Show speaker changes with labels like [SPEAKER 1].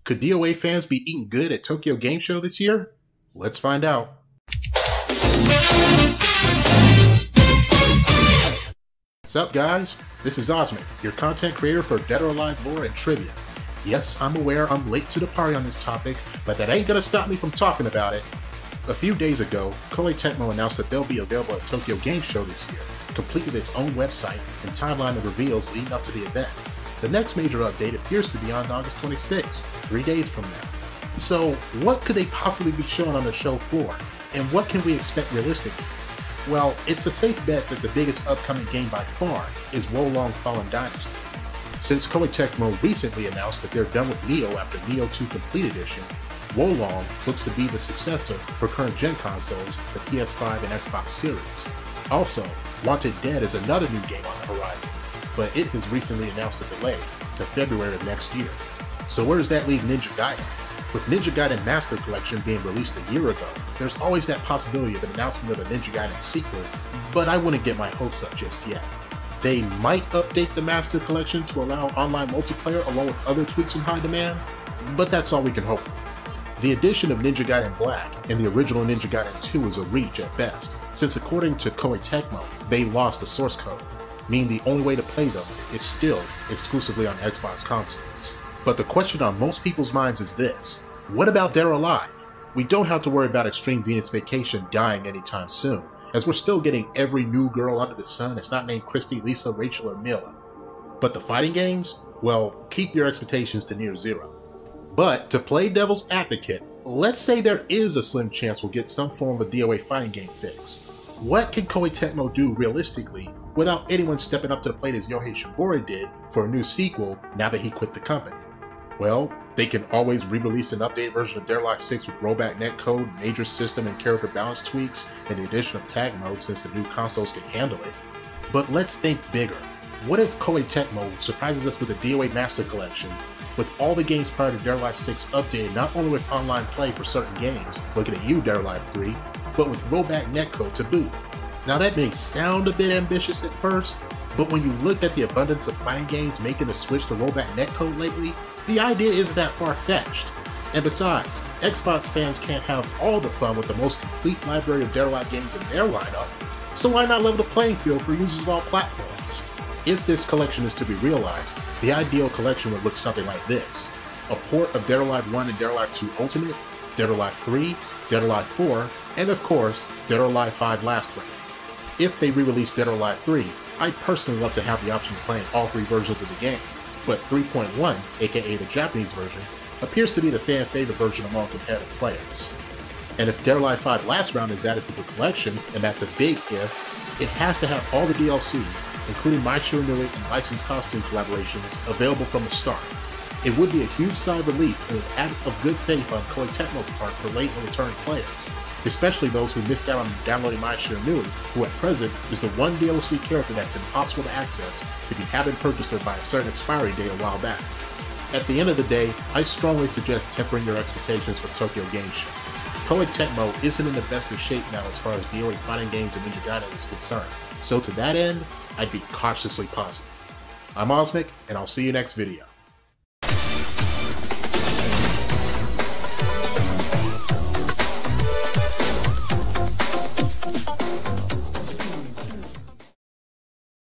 [SPEAKER 1] Could DOA fans be eating good at Tokyo Game Show this year? Let's find out. What's up, guys? This is Osmic, your content creator for Dead or Alive lore and trivia. Yes, I'm aware I'm late to the party on this topic, but that ain't gonna stop me from talking about it. A few days ago, Koei Tecmo announced that they'll be available at Tokyo Game Show this year, complete with its own website and timeline of reveals leading up to the event. The next major update appears to be on August 26, 3 days from now. So, what could they possibly be showing on the show floor, and what can we expect realistically? Well, it's a safe bet that the biggest upcoming game by far is Wolong Fallen Dynasty. Since Koei Tecmo recently announced that they're done with Nioh after Nioh 2 Complete Edition, Wolong looks to be the successor for current-gen consoles, the PS5 and Xbox Series. Also, Wanted Dead is another new game on the horizon, but it has recently announced a delay to February of next year. So where does that leave Ninja Gaiden? With Ninja Gaiden Master Collection being released a year ago, there's always that possibility of an announcement of a Ninja Gaiden sequel, but I wouldn't get my hopes up just yet. They might update the Master Collection to allow online multiplayer along with other tweaks in high demand, but that's all we can hope for. The addition of Ninja Gaiden Black and the original Ninja Gaiden 2 is a reach at best, since according to Koei Tecmo, they lost the source code, meaning the only way to play them is still exclusively on Xbox consoles. But the question on most people's minds is this: what about Dead or Alive? We don't have to worry about Extreme Venus Vacation dying anytime soon, as we're still getting every new girl under the sun that's not named Christy, Lisa, Rachel, or Mila. But the fighting games? Well, keep your expectations to near zero. But to play devil's advocate, let's say there is a slim chance we'll get some form of a DOA fighting game fix. What can Koei Tecmo do realistically without anyone stepping up to the plate as Yohei Shibori did for a new sequel now that he quit the company? Well, they can always re-release an updated version of Dead or Alive 6 with rollback netcode, major system and character balance tweaks, and the addition of tag mode since the new consoles can handle it. But let's think bigger. What if Koei Tecmo surprises us with a DOA Master Collection, with all the games prior to Dead or Alive 6 updated not only with online play for certain games, looking at you Dead or Alive 3, but with rollback netcode to boot? Now that may sound a bit ambitious at first, but when you look at the abundance of fighting games making the switch to rollback netcode lately, the idea isn't that far-fetched. And besides, Xbox fans can't have all the fun with the most complete library of Dead or Alive games in their lineup, so why not level the playing field for users of all platforms? If this collection is to be realized, the ideal collection would look something like this: a port of Dead or Alive 1 and Dead or Alive 2 Ultimate, Dead or Alive 3, Dead or Alive 4, and of course, Dead or Alive 5 Last Run. If they re-release Dead or Alive 3, I'd personally love to have the option of playing all three versions of the game, but 3.1, aka the Japanese version, appears to be the fan-favorite version among competitive players. And if Dead or Alive 5 Last Round is added to the collection, and that's a big if, it has to have all the DLC, including My Shiranui and licensed costume collaborations, available from the start. It would be a huge sigh of relief and an act of good faith on Koei Tecmo's part for late and returning players, especially those who missed out on downloading My Shiranui, who at present is the one DLC character that's impossible to access if you haven't purchased her by a certain expiry date a while back. At the end of the day, I strongly suggest tempering your expectations for Tokyo Game Show. Koei Tecmo isn't in the best of shape now as far as DOA fighting games and Ninja Gaiden is concerned, so to that end, I'd be cautiously positive. I'm Osmic, and I'll see you next video.